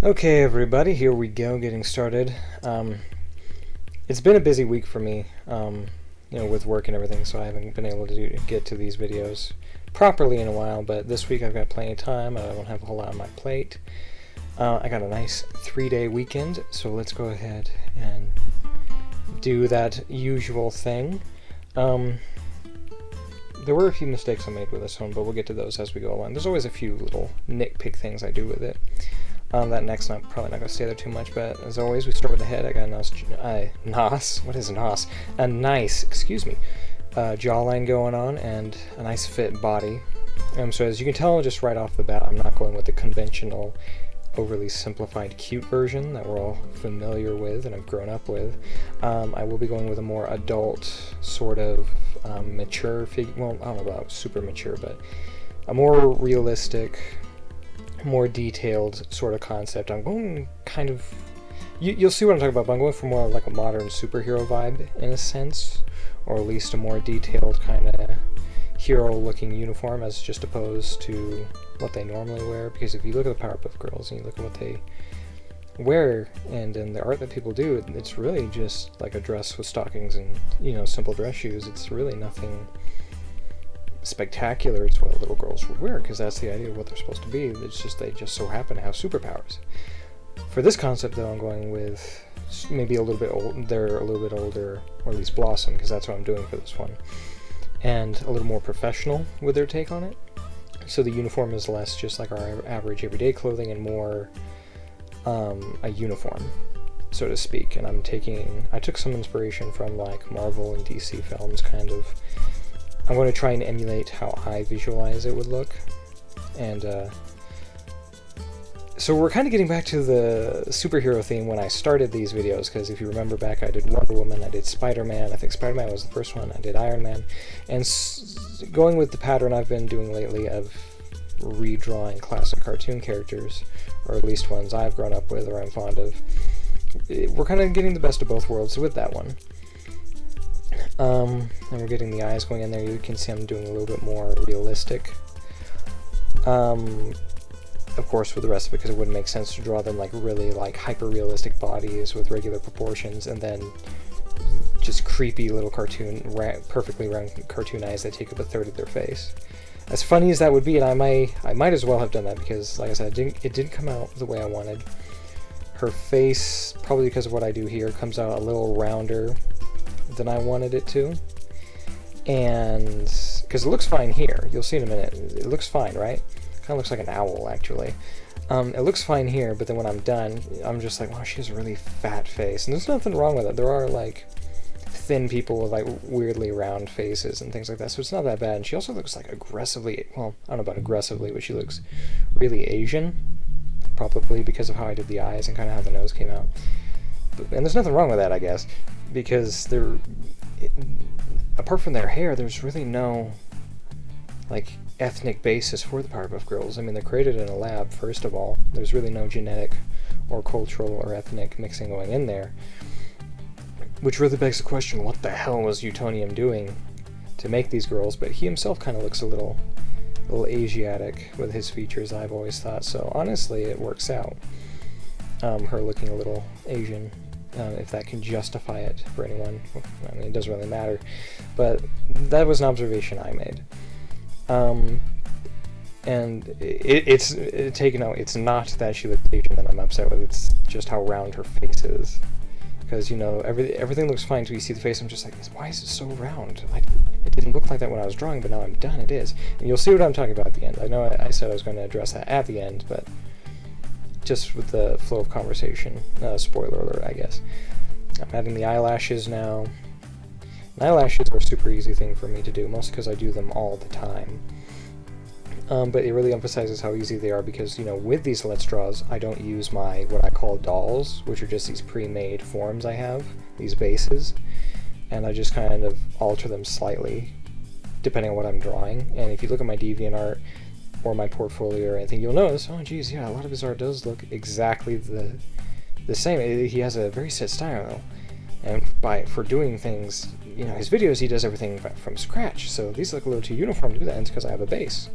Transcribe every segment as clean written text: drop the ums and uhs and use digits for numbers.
Okay, everybody, here we go, getting started. It's been a busy week for me, with work and everything, so I haven't been able to get to these videos properly in a while, but this week I've got plenty of time. I don't have a whole lot on my plate. I got a nice 3-day weekend, so let's go ahead and do that usual thing. There were a few mistakes I made with this one, but we'll get to those as we go along. There's always a few little nitpick things I do with it. That neck's probably not going to stay there too much, but as always, we start with the head. I got a nice jawline going on, and a nice fit body. So as you can tell just right off the bat, I'm not going with the conventional, overly simplified, cute version that we're all familiar with and have grown up with. I will be going with a more adult, sort of mature figure. Well, I don't know about super mature, but a more realistic, more detailed sort of concept. I'm going kind of, you'll see what I'm talking about, but I'm going for more like a modern superhero vibe in a sense, or at least a more detailed kind of hero looking uniform as just opposed to what they normally wear. Because if you look at the Powerpuff Girls and you look at what they wear and the art that people do, it's really just like a dress with stockings and simple dress shoes. It's really nothing spectacular. It's what little girls would wear, because that's the idea of what they're supposed to be. It's just they just so happen to have superpowers. For this concept, though, I'm going with maybe a little bit old. They're a little bit older, or at least Blossom, because that's what I'm doing for this one, and a little more professional with their take on it. So the uniform is less just like our average everyday clothing and more a uniform, so to speak. And I took some inspiration from like Marvel and DC films, kind of. I'm going to try and emulate how I visualize it would look. And so we're kind of getting back to the superhero theme when I started these videos, because if you remember back, I did Wonder Woman, I did Spider-Man, I think Spider-Man was the first one, I did Iron Man, and going with the pattern I've been doing lately of redrawing classic cartoon characters, or at least ones I've grown up with or I'm fond of, we're kind of getting the best of both worlds with that one. And we're getting the eyes going in there. You can see I'm doing a little bit more realistic. Of course, with the rest of it, because it wouldn't make sense to draw them like really like hyper-realistic bodies with regular proportions, and then just creepy little perfectly round cartoon eyes that take up a third of their face. As funny as that would be, and I might as well have done that, because, like I said, it didn't come out the way I wanted. Her face, probably because of what I do here, comes out a little rounder than I wanted it to, and because it looks fine here, you'll see in a minute, it looks fine, right? Kind of looks like an owl, actually. It looks fine here, but then when I'm done, I'm just like, wow, she has a really fat face, and there's nothing wrong with it. There are like thin people with like weirdly round faces and things like that, so it's not that bad. And she also looks like aggressively, well, I don't know about aggressively, but she looks really Asian, probably because of how I did the eyes and kind of how the nose came out. And there's nothing wrong with that, I guess, because apart from their hair, there's really no like ethnic basis for the Powerpuff Girls. I mean, they're created in a lab, first of all. There's really no genetic or cultural or ethnic mixing going in there, which really begs the question, what the hell was Utonium doing to make these girls? But he himself kind of looks a little Asiatic with his features, I've always thought. So honestly, it works out. Her looking a little Asian, if that can justify it for anyone. I mean, it doesn't really matter, but that was an observation I made. And it's not that she looks Asian that I'm upset with, it's just how round her face is. Because, everything looks fine until you see the face. I'm just like, why is it so round? It didn't look like that when I was drawing, but now I'm done, it is. And you'll see what I'm talking about at the end. I know I said I was going to address that at the end, but just with the flow of conversation, spoiler alert, I guess. I'm adding the eyelashes now. And eyelashes are a super easy thing for me to do, mostly because I do them all the time. But it really emphasizes how easy they are, because, with these Let's Draws, I don't use what I call dolls, which are just these pre-made forms I have, these bases, and I just kind of alter them slightly, depending on what I'm drawing. And if you look at my DeviantArt, or my portfolio or anything, you'll notice, oh geez, yeah, a lot of his art does look exactly the same. He has a very set style, and for doing things, his videos, he does everything from scratch, so these look a little too uniform to do that, and it's because I have a base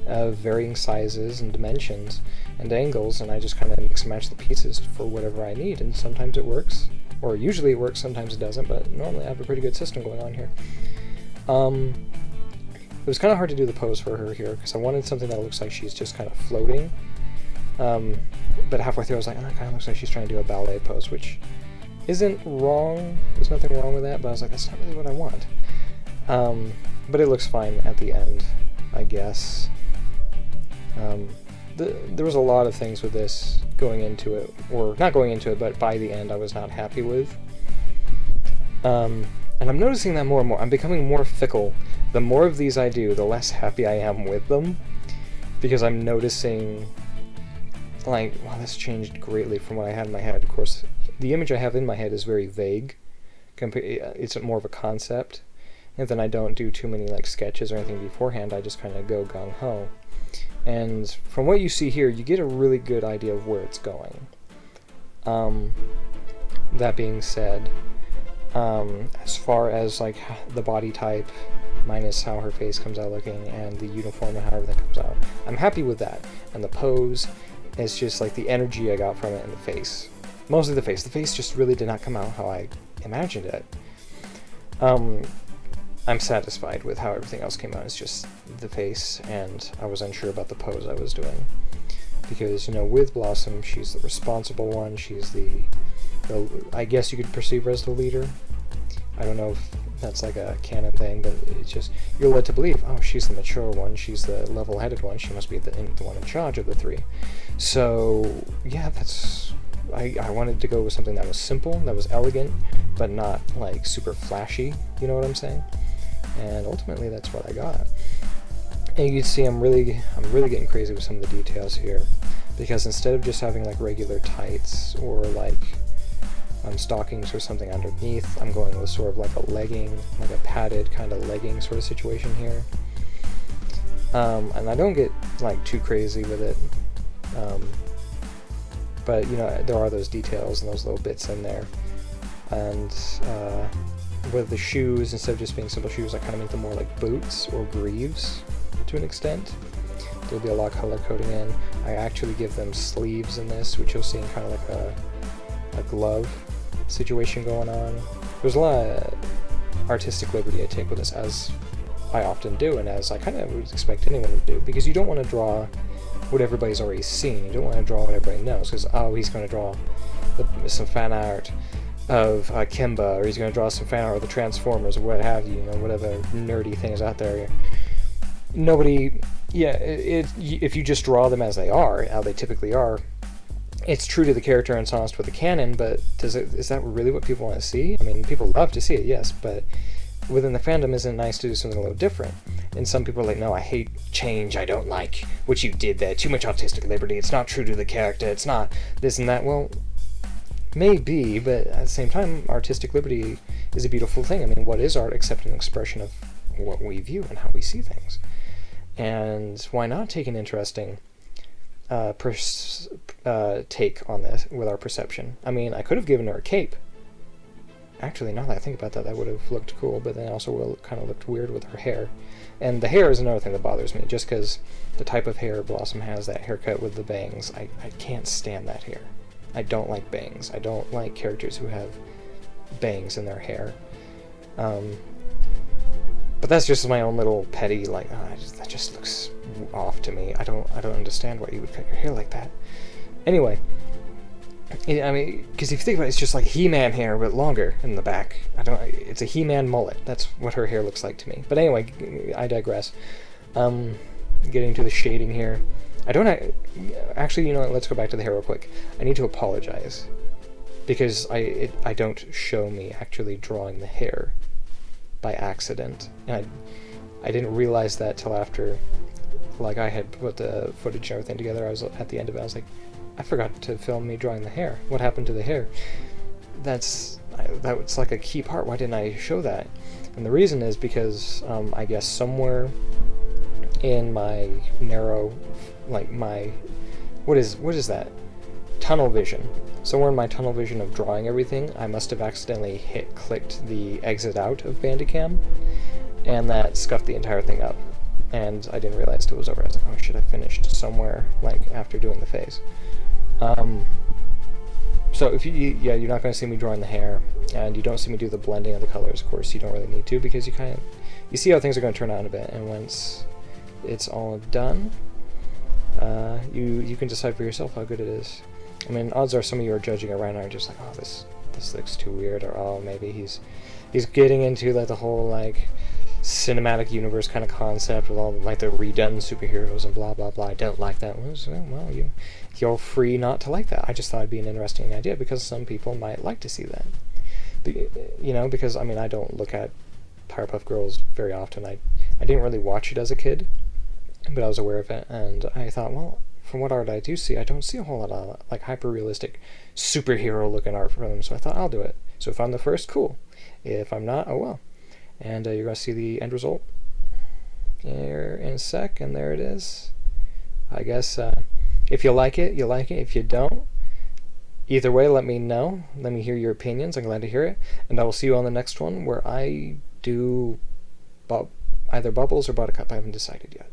of varying sizes and dimensions, and angles, and I just kind of mix and match the pieces for whatever I need, and sometimes it works, or usually it works, sometimes it doesn't, but normally I have a pretty good system going on here. It was kind of hard to do the pose for her here, because I wanted something that looks like she's just kind of floating, but halfway through I was like, oh, it kind of looks like she's trying to do a ballet pose, which isn't wrong, there's nothing wrong with that, but I was like, that's not really what I want. But it looks fine at the end, I guess. There was a lot of things with this going into it, or not going into it, but by the end I was not happy with. And I'm noticing that more and more. I'm becoming more fickle. The more of these I do, the less happy I am with them, because I'm noticing, like, wow, this changed greatly from what I had in my head. Of course, the image I have in my head is very vague. It's more of a concept, and then I don't do too many like sketches or anything beforehand. I just kind of go gung-ho. And from what you see here, you get a really good idea of where it's going. That being said, as far as like the body type, minus how her face comes out looking, and the uniform and how everything comes out, I'm happy with that. And the pose is just like the energy I got from it in the face. Mostly the face. The face just really did not come out how I imagined it. I'm satisfied with how everything else came out. It's just the face, and I was unsure about the pose I was doing. Because, you know, with Blossom, she's the responsible one, she's the I guess you could perceive her as the leader. I don't know if that's like a canon thing, but it's just, you're led to believe, oh, she's the mature one, she's the level-headed one, she must be the one in charge of the three. So, yeah, I wanted to go with something that was simple, that was elegant, but not, like, super flashy, you know what I'm saying? And ultimately, that's what I got. And you can see I'm really getting crazy with some of the details here, because instead of just having, like, regular tights, or, like, stockings or something underneath, I'm going with sort of like a legging, like a padded kind of legging sort of situation here. And I don't get like too crazy with it, but you know, there are those details and those little bits in there. And with the shoes, instead of just being simple shoes, I kind of make them more like boots or greaves to an extent. There'll be a lot of color coding in. I actually give them sleeves in this, which you'll see in kind of like a glove situation going on. There's a lot of artistic liberty I take with this, as I often do, and as I kind of would expect anyone to do, because you don't want to draw what everybody's already seen. You don't want to draw what everybody knows, because, oh, he's going to draw some fan art of Kimba, or he's going to draw some fan art of the Transformers, or what have you, you know, whatever nerdy thing is out there. Nobody, yeah, if you just draw them as they are, how they typically are, it's true to the character and it's honest with the canon, but is that really what people want to see? I mean, people love to see it, yes, but within the fandom, isn't it nice to do something a little different? And some people are like, no, I hate change, I don't like what you did there, too much artistic liberty, it's not true to the character, it's not this and that. Well, maybe, but at the same time, artistic liberty is a beautiful thing. I mean, what is art except an expression of what we view and how we see things? And why not take an interesting take on this with our perception? I mean, I could have given her a cape. Actually, now that I think about that, that would have looked cool, but then also kind of looked weird with her hair. And the hair is another thing that bothers me, just because the type of hair Blossom has, that haircut with the bangs, I can't stand that hair. I don't like bangs. I don't like characters who have bangs in their hair. But that's just my own little petty, like, that just looks off to me. I don't understand why you would cut your hair like that. Anyway, I mean, because if you think about it, it's just like He-Man hair, but longer in the back. It's a He-Man mullet. That's what her hair looks like to me. But anyway, I digress. Getting to the shading here. Actually, you know what, let's go back to the hair real quick. I need to apologize, because I don't show me actually drawing the hair by accident, and I didn't realize that till after, like, I had put the footage and everything together. I was at the end of it, I was like, I forgot to film me drawing the hair. What happened to the hair? That was like a key part. Why didn't I show that? And the reason is because I guess somewhere in my narrow, like my, what is that? Tunnel vision. Somewhere in my tunnel vision of drawing everything, I must have accidentally clicked the exit out of Bandicam, and that scuffed the entire thing up. And I didn't realize it was over. I was like, oh shit, I finished. So somewhere, like, after doing the face. So if you're not going to see me drawing the hair, and you don't see me do the blending of the colors. Of course, you don't really need to, because you see how things are going to turn out in a bit, and once it's all done, you can decide for yourself how good it is. I mean, odds are some of you are judging it right now, are just like, oh, this looks too weird, or oh, maybe he's getting into like the whole like cinematic universe kind of concept with all like the redone superheroes and blah blah blah. I don't like that. Well, you're free not to like that. I just thought it'd be an interesting idea, because some people might like to see that. Because I mean, I don't look at Powerpuff Girls very often. I didn't really watch it as a kid, but I was aware of it, and I thought, well, from what art I do see, I don't see a whole lot of like hyper-realistic superhero-looking art from them, so I thought I'll do it. So if I'm the first, cool. If I'm not, oh well. And you're going to see the end result here in a sec, and there it is. I guess if you like it, you like it. If you don't, either way, let me know. Let me hear your opinions. I'm glad to hear it. And I will see you on the next one, where I do either Bubbles or Buttercup. I haven't decided yet.